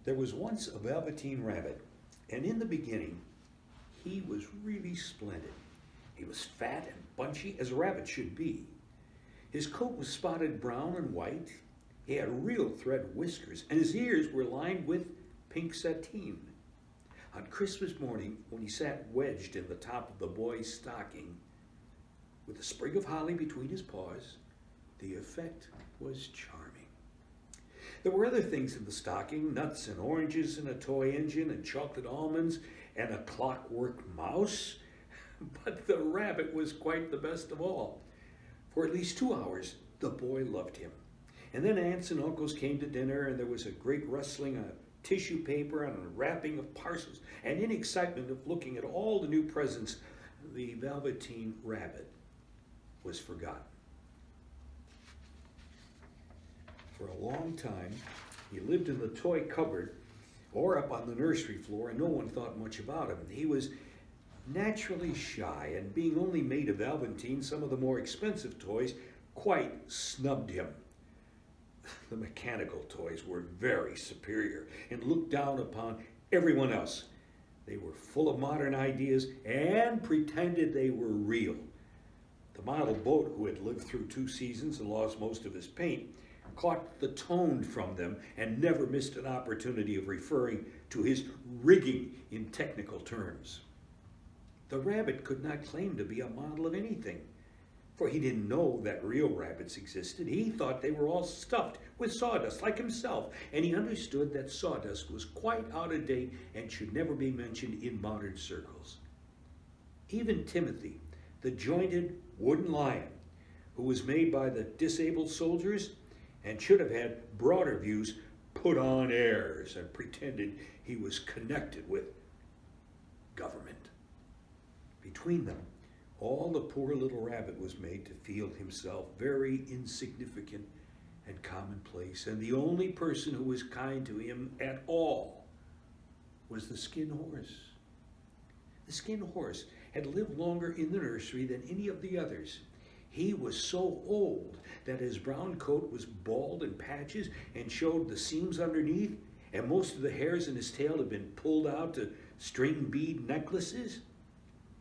There was once a Velveteen Rabbit, and in the beginning, he was really splendid. He was fat and bunchy, as a rabbit should be. His coat was spotted brown and white. He had real thread whiskers, and his ears were lined with pink sateen. On Christmas morning, when he sat wedged in the top of the boy's stocking, with a sprig of holly between his paws, the effect was charming. There were other things in the stocking, nuts and oranges and a toy engine and chocolate almonds and a clockwork mouse, but the rabbit was quite the best of all. For at least 2 hours, the boy loved him. And then aunts and uncles came to dinner, and there was a great rustling of tissue paper and a wrapping of parcels, and in excitement of looking at all the new presents, the Velveteen Rabbit was forgotten. For a long time, he lived in the toy cupboard or up on the nursery floor, and no one thought much about him. He was naturally shy, and being only made of Velveteen, some of the more expensive toys quite snubbed him. The mechanical toys were very superior and looked down upon everyone else. They were full of modern ideas and pretended they were real. The model boat, who had lived through 2 seasons and lost most of his paint, caught the tone from them and never missed an opportunity of referring to his rigging in technical terms. The rabbit could not claim to be a model of anything, for he didn't know that real rabbits existed. He thought they were all stuffed with sawdust like himself, and he understood that sawdust was quite out of date and should never be mentioned in modern circles. Even Timothy, the jointed wooden lion, who was made by the disabled soldiers and should have had broader views, put on airs and pretended he was connected with government. Between them, all the poor little rabbit was made to feel himself very insignificant and commonplace, and the only person who was kind to him at all was the skin horse. The skin horse had lived longer in the nursery than any of the others. He was so old that his brown coat was bald in patches and showed the seams underneath, and most of the hairs in his tail had been pulled out to string bead necklaces.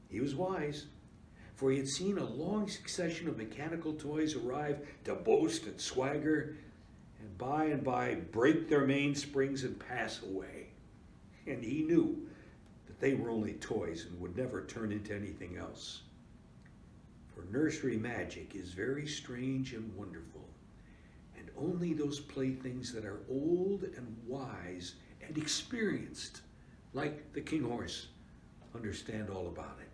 He was wise, for he had seen a long succession of mechanical toys arrive to boast and swagger, and by break their mainsprings and pass away. And he knew that they were only toys and would never turn into anything else. For nursery magic is very strange and wonderful, and only those playthings that are old and wise and experienced, like the king horse, understand all about it.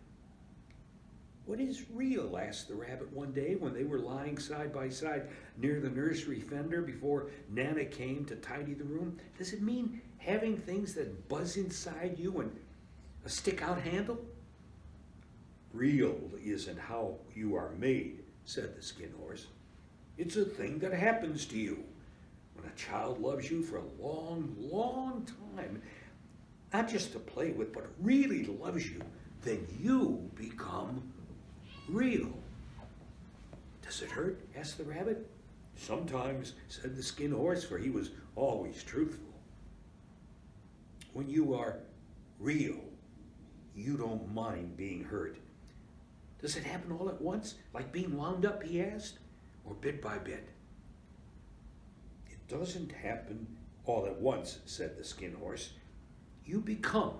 "What is real?" asked the rabbit one day when they were lying side by side near the nursery fender before Nana came to tidy the room. "Does it mean having things that buzz inside you and a stick-out handle?" "Real isn't how you are made," said the skin horse. "It's a thing that happens to you. When a child loves you for a long, long time, not just to play with, but really loves you, then you become real." "Does it hurt?" asked the rabbit. "Sometimes," said the skin horse, for he was always truthful. "When you are real, you don't mind being hurt." "Does it happen all at once, like being wound up?" he asked, "or bit by bit?" "It doesn't happen all at once," said the skin horse. "You become.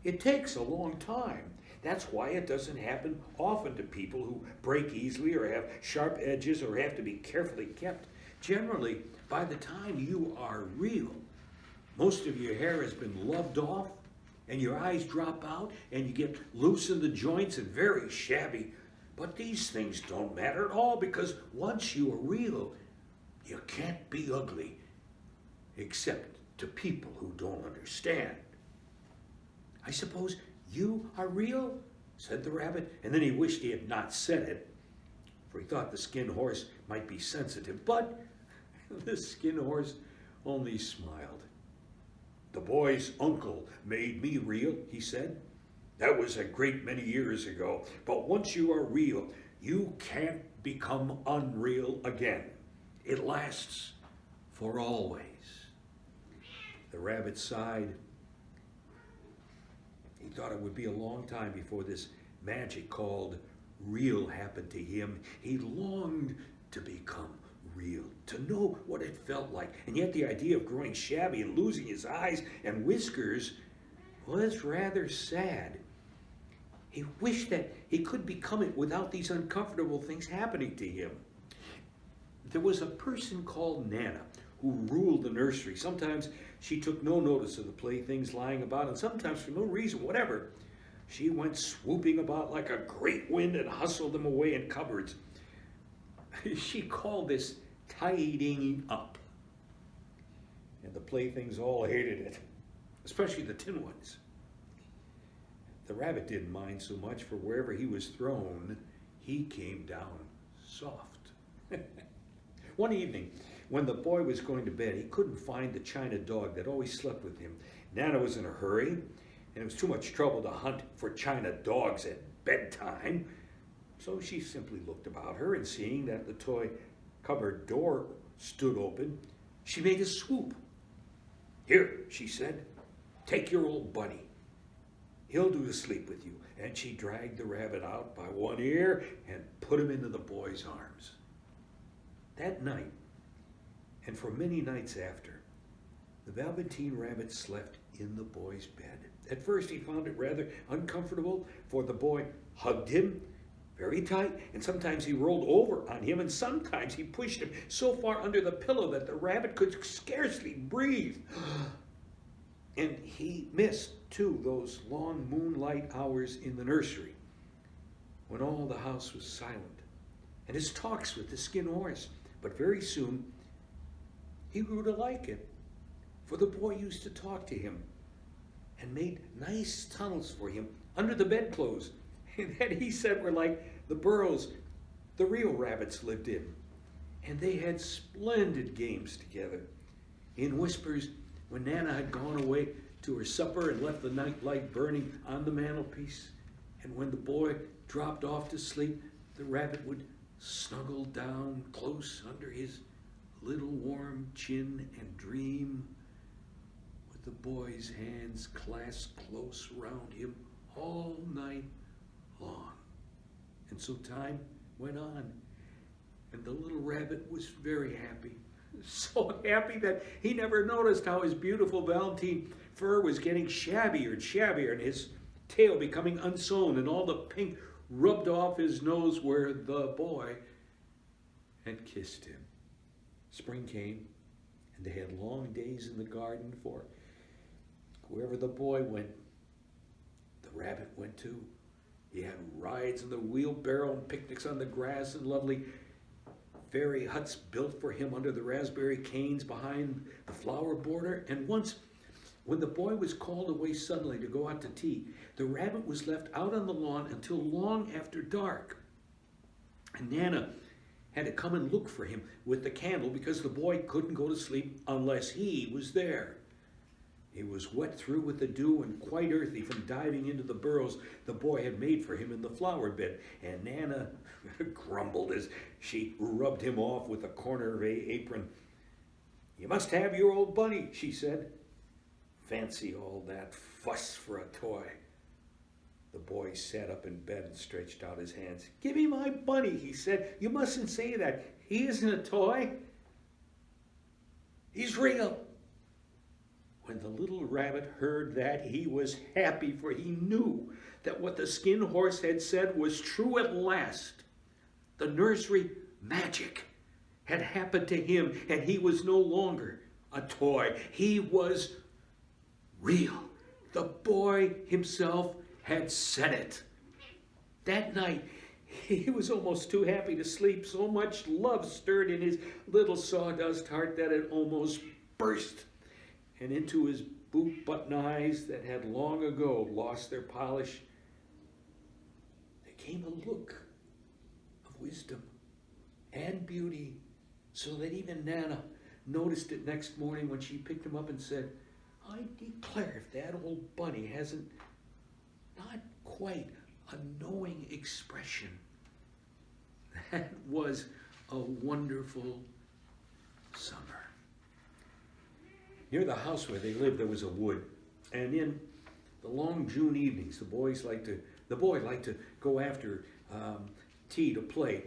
It takes a long time. That's why it doesn't happen often to people who break easily or have sharp edges or have to be carefully kept. Generally, by the time you are real, most of your hair has been loved off, and your eyes drop out, and you get loose in the joints and very shabby. But these things don't matter at all, because once you are real, you can't be ugly, except to people who don't understand." "I suppose you are real?" said the rabbit, and then he wished he had not said it, for he thought the skin horse might be sensitive, but the skin horse only smiled. "The boy's uncle made me real," he said. "That was a great many years ago, but once you are real, you can't become unreal again. It lasts for always." The The rabbit sighed. He thought it would be a long time before this magic called real happened to him. He longed to become real, to know what it felt like. And yet the idea of growing shabby and losing his eyes and whiskers was rather sad. He wished that he could become it without these uncomfortable things happening to him. There was a person called Nana who ruled the nursery. Sometimes she took no notice of the playthings lying about, and sometimes for no reason whatever, she went swooping about like a great wind and hustled them away in cupboards. She called this tidying up. And the playthings all hated it, especially the tin ones. The rabbit didn't mind so much, for wherever he was thrown, he came down soft. One evening, when the boy was going to bed, he couldn't find the china dog that always slept with him. Nana was in a hurry, and it was too much trouble to hunt for china dogs at bedtime. So she simply looked about her, and seeing that the toy cupboard door stood open, she made a swoop. "Here," she said, "take your old buddy. He'll do the sleep with you." And she dragged the rabbit out by one ear and put him into the boy's arms. That night, and for many nights after, the Velveteen Rabbit slept in the boy's bed. At first he found it rather uncomfortable, for the boy hugged him very tight, and sometimes he rolled over on him, and sometimes he pushed him so far under the pillow that the rabbit could scarcely breathe. And he missed, too, those long moonlight hours in the nursery when all the house was silent, and his talks with the skin horse. But very soon, he grew to like it, for the boy used to talk to him and made nice tunnels for him under the bedclothes that he said were like the burrows the real rabbits lived in. And they had splendid games together. In whispers, when Nana had gone away to her supper and left the night light burning on the mantelpiece, and when the boy dropped off to sleep, the rabbit would snuggle down close under his little warm chin and dream, with the boy's hands clasped close round him all night long. And so time went on, and the little rabbit was very happy. So happy that he never noticed how his beautiful velveteen fur was getting shabbier and shabbier, and his tail becoming unsewn, and all the pink rubbed off his nose where the boy had kissed him. Spring came, and they had long days in the garden, for wherever the boy went, the rabbit went too. He had rides in the wheelbarrow and picnics on the grass and lovely fairy huts built for him under the raspberry canes behind the flower border. And once, when the boy was called away suddenly to go out to tea, the rabbit was left out on the lawn until long after dark. And Nana had to come and look for him with the candle, because the boy couldn't go to sleep unless he was there. He was wet through with the dew and quite earthy from diving into the burrows the boy had made for him in the flower bed. And Nana grumbled as she rubbed him off with a corner of an apron. "You must have your old bunny," she said. "Fancy all that fuss for a toy." The boy sat up in bed and stretched out his hands. "Give me my bunny," he said. "You mustn't say that. He isn't a toy. He's real." When the little rabbit heard that, he was happy, for he knew that what the skin horse had said was true at last. The nursery magic had happened to him, and he was no longer a toy. He was real. The boy himself had said it. That night, he was almost too happy to sleep. So much love stirred in his little sawdust heart that it almost burst. And into his boot button eyes that had long ago lost their polish, there came a look of wisdom and beauty, so that even Nana noticed it next morning when she picked him up and said, "I declare if that old bunny hasn't not quite a knowing expression." That was a wonderful summer. Near the house where they lived, there was a wood, and in the long June evenings, the boy liked to go after tea to play.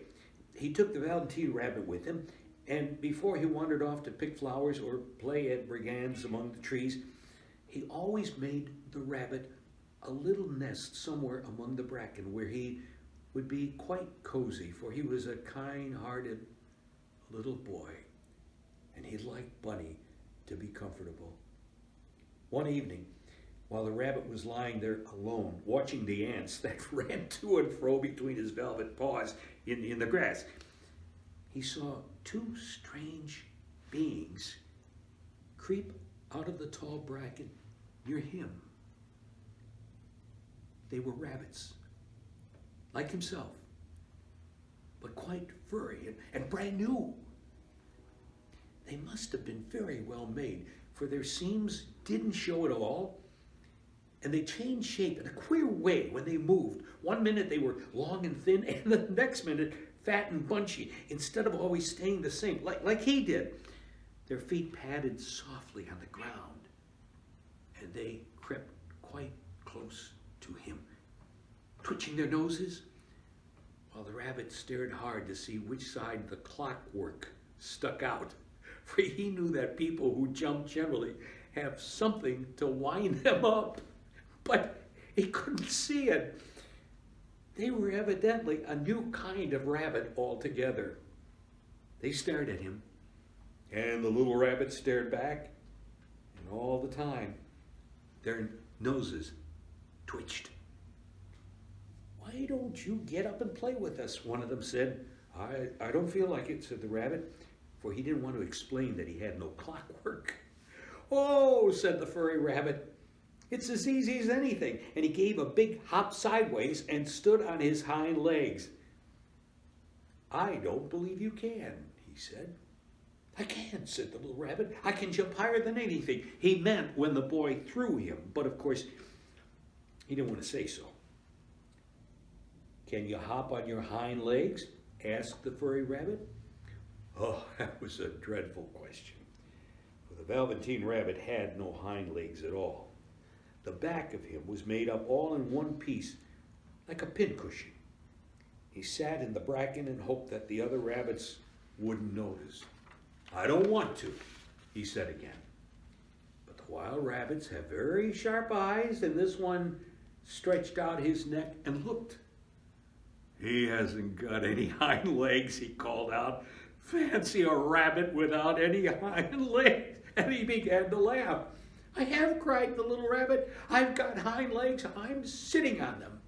He took the Velveteen Rabbit with him, and before he wandered off to pick flowers or play at brigands among the trees, he always made the rabbit a little nest somewhere among the bracken where he would be quite cozy, for he was a kind-hearted little boy, and he liked Bunny to be comfortable. One evening, while the rabbit was lying there alone, watching the ants that ran to and fro between his velvet paws in the grass, he saw two strange beings creep out of the tall bracken near him. They were rabbits, like himself, but quite furry and brand new. They must have been very well made, for their seams didn't show at all, and they changed shape in a queer way when they moved. One minute they were long and thin, and the next minute fat and bunchy, instead of always staying the same, like he did. Their feet padded softly on the ground, and they crept quite close to him, twitching their noses, while the rabbit stared hard to see which side the clockwork stuck out. For he knew that people who jump generally have something to wind them up, but he couldn't see it. They were evidently a new kind of rabbit altogether. They stared at him, and the little rabbit stared back, and all the time their noses twitched. "Why don't you get up and play with us?" one of them said. I don't feel like it," said the rabbit, for he didn't want to explain that he had no clockwork. "Oh," said the furry rabbit, "it's as easy as anything," and he gave a big hop sideways and stood on his hind legs. "I don't believe you can," he said. "I can," said the little rabbit. "I can jump higher than anything." He meant when the boy threw him, but of course he didn't want to say so. "Can you hop on your hind legs?" asked the furry rabbit. Oh, that was a dreadful question, for the Velveteen Rabbit had no hind legs at all. The back of him was made up all in one piece, like a pincushion. He sat in the bracken and hoped that the other rabbits wouldn't notice. "I don't want to," he said again. But the wild rabbits have very sharp eyes, and this one stretched out his neck and looked. "He hasn't got any hind legs," he called out. "Fancy a rabbit without any hind legs!" And he began to laugh. "I have," cried the little rabbit. "I've got hind legs. I'm sitting on them."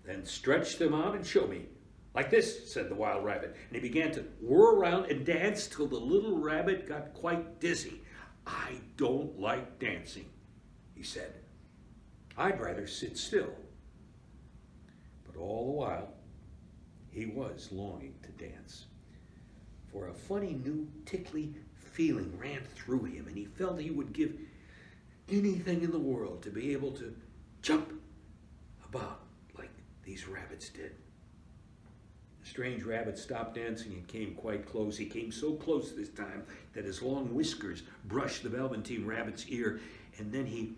"Then stretch them out and show me." "Like this," said the wild rabbit. And he began to whirl around and dance till the little rabbit got quite dizzy. "I don't like dancing," he said. "I'd rather sit still." But all the while, he was longing to dance, for a funny new tickly feeling ran through him, and he felt he would give anything in the world to be able to jump about like these rabbits did. The strange rabbit stopped dancing and came quite close. He came so close this time that his long whiskers brushed the Velveteen Rabbit's ear, and then he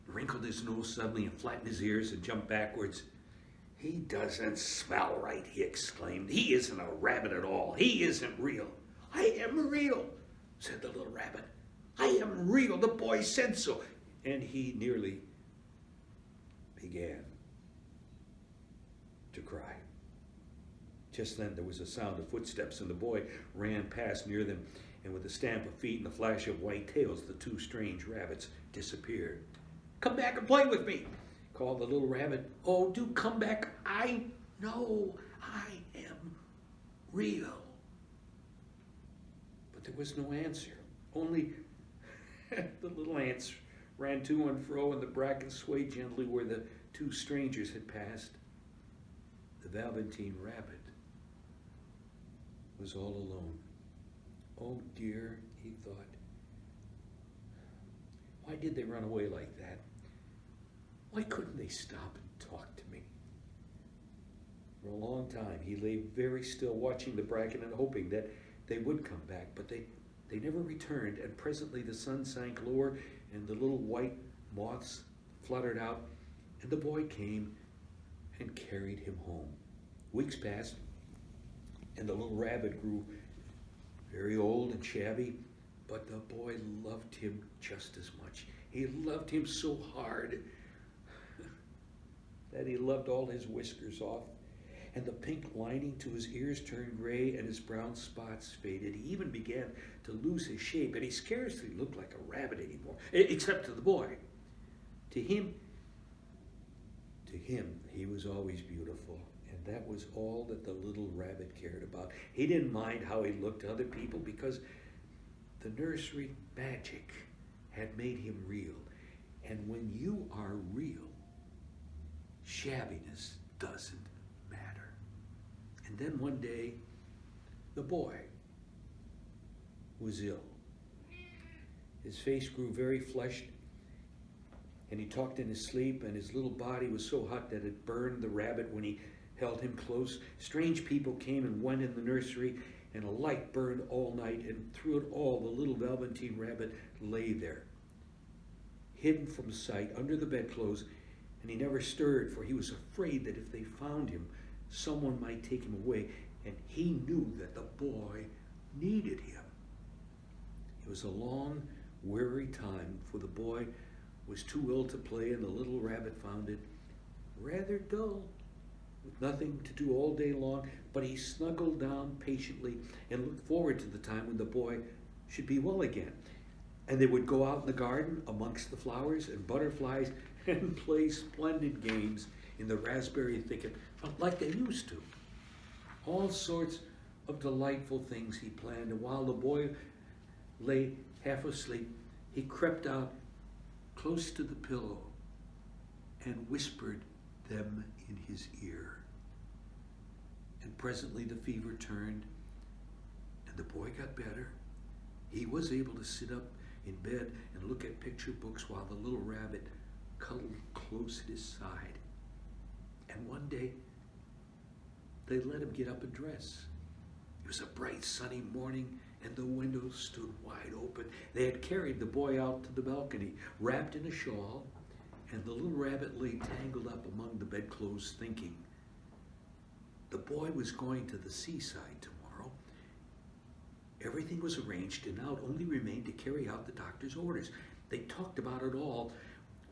wrinkled his nose suddenly and flattened his ears and jumped backwards. "He doesn't smell right," he exclaimed. "He isn't a rabbit at all. He isn't real." "I am real," said the little rabbit. "I am real. The boy said so." And he nearly began to cry. Just then there was a sound of footsteps, and the boy ran past near them, and with a stamp of feet and a flash of white tails, the two strange rabbits disappeared. "Come back and play with me," called the little rabbit. "Oh, do come back. I know I am real." But there was no answer. Only the little ants ran to and fro, and the bracken swayed gently where the two strangers had passed. The Velveteen Rabbit was all alone. "Oh dear," he thought. "Why did they run away like that? Why couldn't they stop and talk to me?" For a long time he lay very still, watching the bracken and hoping that they would come back, but they They never returned, and presently the sun sank lower, and the little white moths fluttered out, and the boy came and carried him home. Weeks passed, and the little rabbit grew very old and shabby, but the boy loved him just as much. He loved him so hard that he loved all his whiskers off, and the pink lining to his ears turned gray, and his brown spots faded. He even began to lose his shape, and he scarcely looked like a rabbit anymore, except to the boy. To him, he was always beautiful, and that was all that the little rabbit cared about. He didn't mind how he looked to other people, because the nursery magic had made him real. And when you are real, shabbiness doesn't matter. And then one day, the boy was ill. His face grew very flushed, and he talked in his sleep, and his little body was so hot that it burned the rabbit when he held him close. Strange people came and went in the nursery, and a light burned all night, and through it all the little Velveteen Rabbit lay there, hidden from sight under the bedclothes, and he never stirred, for he was afraid that if they found him, someone might take him away, and he knew that the boy needed him. It was a long, weary time, for the boy was too ill to play, and the little rabbit found it rather dull, with nothing to do all day long, but he snuggled down patiently and looked forward to the time when the boy should be well again. And they would go out in the garden amongst the flowers and butterflies and play splendid games in the raspberry thicket like they used to. All sorts of delightful things he planned, and while the boy lay half asleep, he crept out close to the pillow and whispered them in his ear. And presently the fever turned, and the boy got better. He was able to sit up in bed and look at picture books while the little rabbit cuddled close at his side. And one day, they let him get up and dress. It was a bright sunny morning, and the windows stood wide open. They had carried the boy out to the balcony, wrapped in a shawl, and the little rabbit lay tangled up among the bedclothes thinking. The boy was going to the seaside tomorrow. Everything was arranged, and now it only remained to carry out the doctor's orders. They talked about it all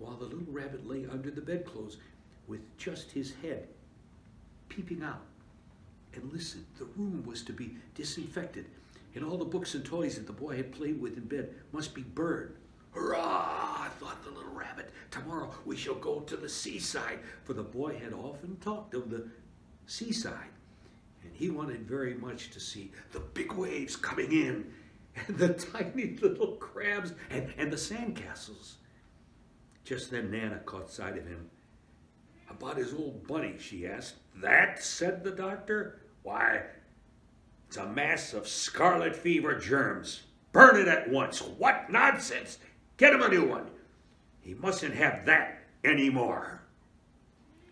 while the little rabbit lay under the bedclothes with just his head peeping out. And listen, the room was to be disinfected, and all the books and toys that the boy had played with in bed must be burned. Hurrah, thought the little rabbit. Tomorrow we shall go to the seaside, for the boy had often talked of the seaside, and he wanted very much to see the big waves coming in, and the tiny little crabs, and the sandcastles. Just then Nana caught sight of him. About his old bunny, she asked. That, said the doctor, why, it's a mass of scarlet fever germs. Burn it at once. What nonsense! Get him a new one. He mustn't have that anymore.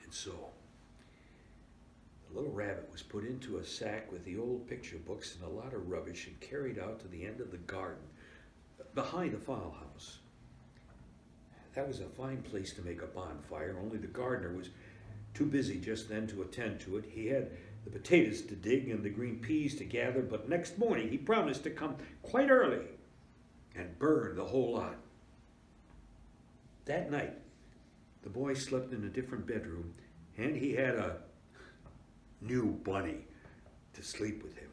And so, the little rabbit was put into a sack with the old picture books and a lot of rubbish and carried out to the end of the garden, behind the fowl house. That was a fine place to make a bonfire, only the gardener was too busy just then to attend to it. He had the potatoes to dig and the green peas to gather, but next morning he promised to come quite early and burn the whole lot. That night, the boy slept in a different bedroom, and he had a new bunny to sleep with him.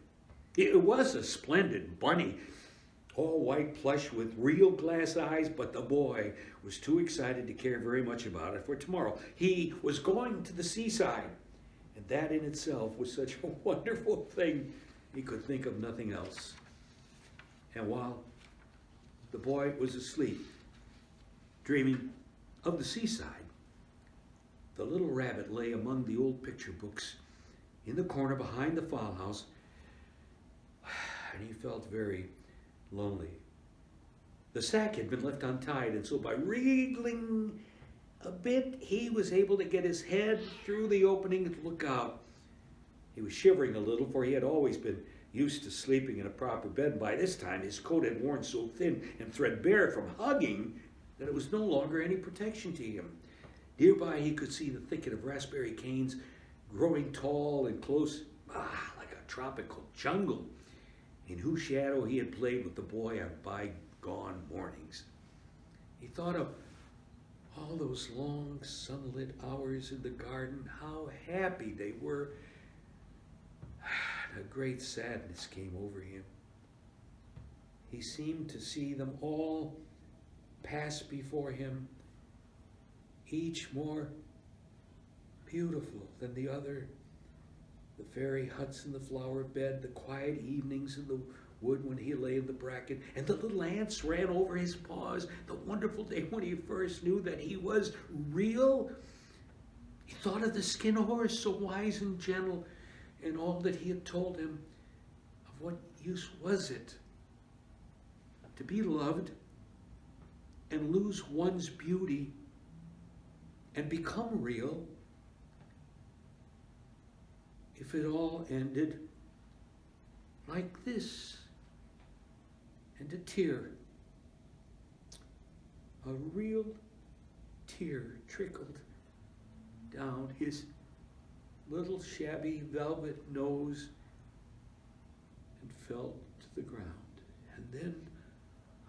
It was a splendid bunny, all white plush with real glass eyes, but the boy was too excited to care very much about it, for tomorrow he was going to the seaside, and that in itself was such a wonderful thing he could think of nothing else. And while the boy was asleep, dreaming of the seaside, the little rabbit lay among the old picture books in the corner behind the fowl house, and he felt very lonely. The sack had been left untied, and so by wriggling a bit, he was able to get his head through the opening to look out. He was shivering a little, for he had always been used to sleeping in a proper bed, and by this time his coat had worn so thin and threadbare from hugging that it was no longer any protection to him. Nearby he could see the thicket of raspberry canes growing tall and close, like a tropical jungle, in whose shadow he had played with the boy on bygone mornings. He thought of all those long sunlit hours in the garden, how happy they were. A great sadness came over him. He seemed to see them all pass before him, each more beautiful than the other. The fairy huts in the flower bed, the quiet evenings in the wood when he lay in the bracken, and the little ants ran over his paws, the wonderful day when he first knew that he was real. He thought of the skin horse, so wise and gentle, and all that he had told him. Of what use was it to be loved and lose one's beauty and become real if it all ended like this? And a tear, a real tear, trickled down his little shabby velvet nose and fell to the ground. And then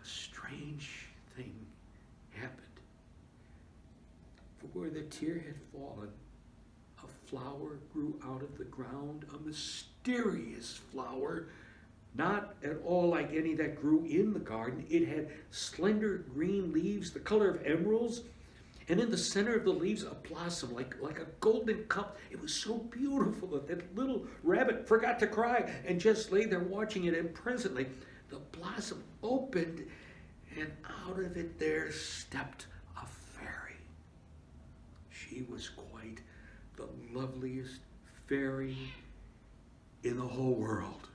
a strange thing happened. For where the tear had fallen, a flower grew out of the ground, a mysterious flower, not at all like any that grew in the garden. It had slender green leaves, the color of emeralds, and in the center of the leaves a blossom like a golden cup. It was so beautiful that that little rabbit forgot to cry and just lay there watching it. And presently the blossom opened, and out of it there stepped a fairy. She was quite the loveliest fairy in the whole world.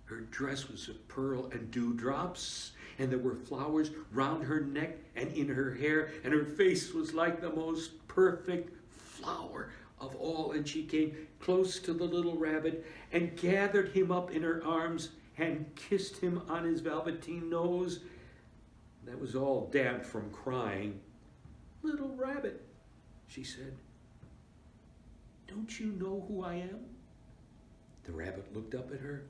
Her dress was of pearl and dewdrops, and there were flowers round her neck and in her hair, and her face was like the most perfect flower of all. And she came close to the little rabbit and gathered him up in her arms and kissed him on his velveteen nose. That was all damp from crying. "Little rabbit," she said, "don't you know who I am?" The rabbit looked up at her,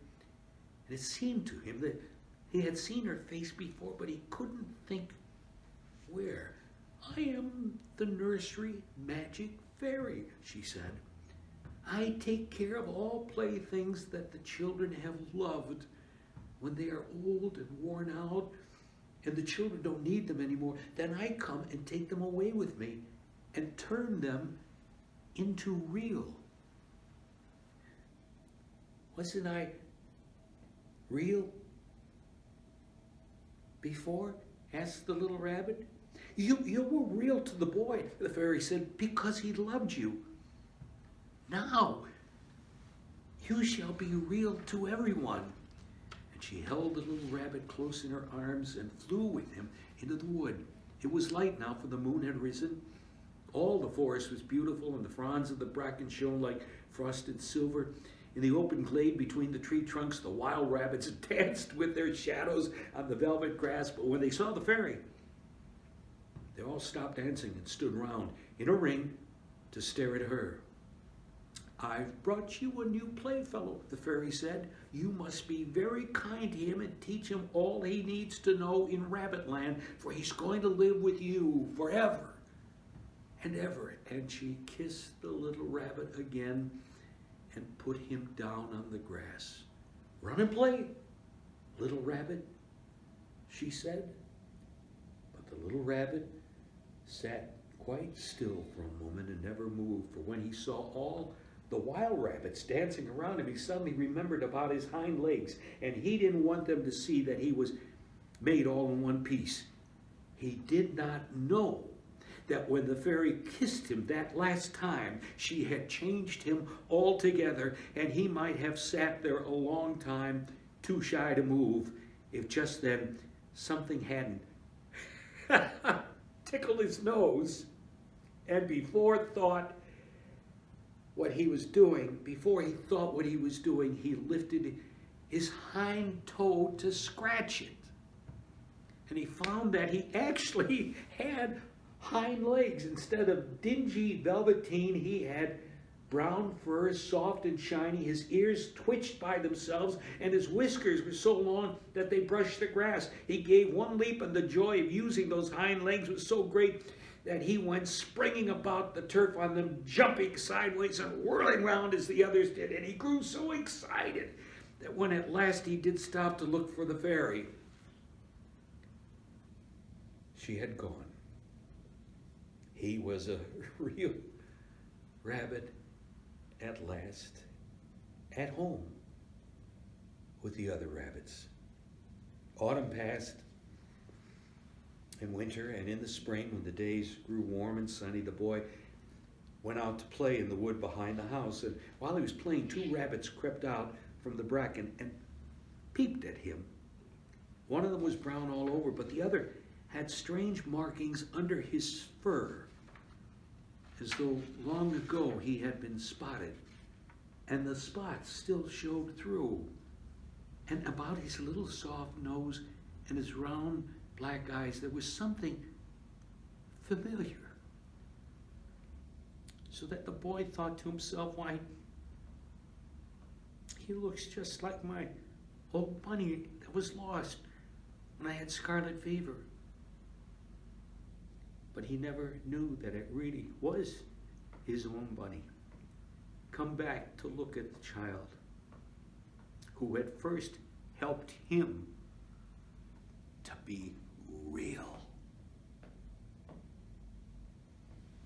and it seemed to him that he had seen her face before, but he couldn't think where. "I am the nursery magic fairy," she said. "I take care of all playthings that the children have loved. When they are old and worn out, and the children don't need them anymore, then I come and take them away with me and turn them into real." "Wasn't I real before?" asked the little rabbit. You were real to the boy," the fairy said, "because he loved you. Now you shall be real to everyone." And she held the little rabbit close in her arms and flew with him into the wood. It was light now, for the moon had risen. All the forest was beautiful, and the fronds of the bracken shone like frosted silver. In the open glade between the tree trunks, the wild rabbits danced with their shadows on the velvet grass. But when they saw the fairy, they all stopped dancing and stood round in a ring to stare at her. "I've brought you a new playfellow," the fairy said. "You must be very kind to him and teach him all he needs to know in Rabbitland, for he's going to live with you forever and ever." And she kissed the little rabbit again and put him down on the grass. "Run and play, little rabbit," she said. But the little rabbit sat quite still for a moment and never moved, for when he saw all the wild rabbits dancing around him, he suddenly remembered about his hind legs, and he didn't want them to see that he was made all in one piece. He did not know that when the fairy kissed him that last time, she had changed him altogether, and he might have sat there a long time, too shy to move, if just then something hadn't tickled his nose, and before thought what he was doing, before he thought what he was doing, he lifted his hind toe to scratch it. And he found that he actually had hind legs. Instead of dingy velveteen, he had brown fur, soft and shiny. His ears twitched by themselves, and his whiskers were so long that they brushed the grass. He gave one leap, and the joy of using those hind legs was so great that he went springing about the turf on them, jumping sideways and whirling round as the others did. And he grew so excited that when at last he did stop to look for the fairy, she had gone. He was a real rabbit at last, at home with the other rabbits. Autumn passed, and winter, and in the spring, when the days grew warm and sunny, the boy went out to play in the wood behind the house. And while he was playing, two rabbits crept out from the bracken and peeped at him. One of them was brown all over, but the other had strange markings under his fur, as though long ago he had been spotted, and the spots still showed through. And about his little soft nose and his round black eyes, there was something familiar. So that the boy thought to himself, why, he looks just like my old bunny that was lost when I had scarlet fever. But he never knew that it really was his own bunny, come back to look at the child who had first helped him to be real.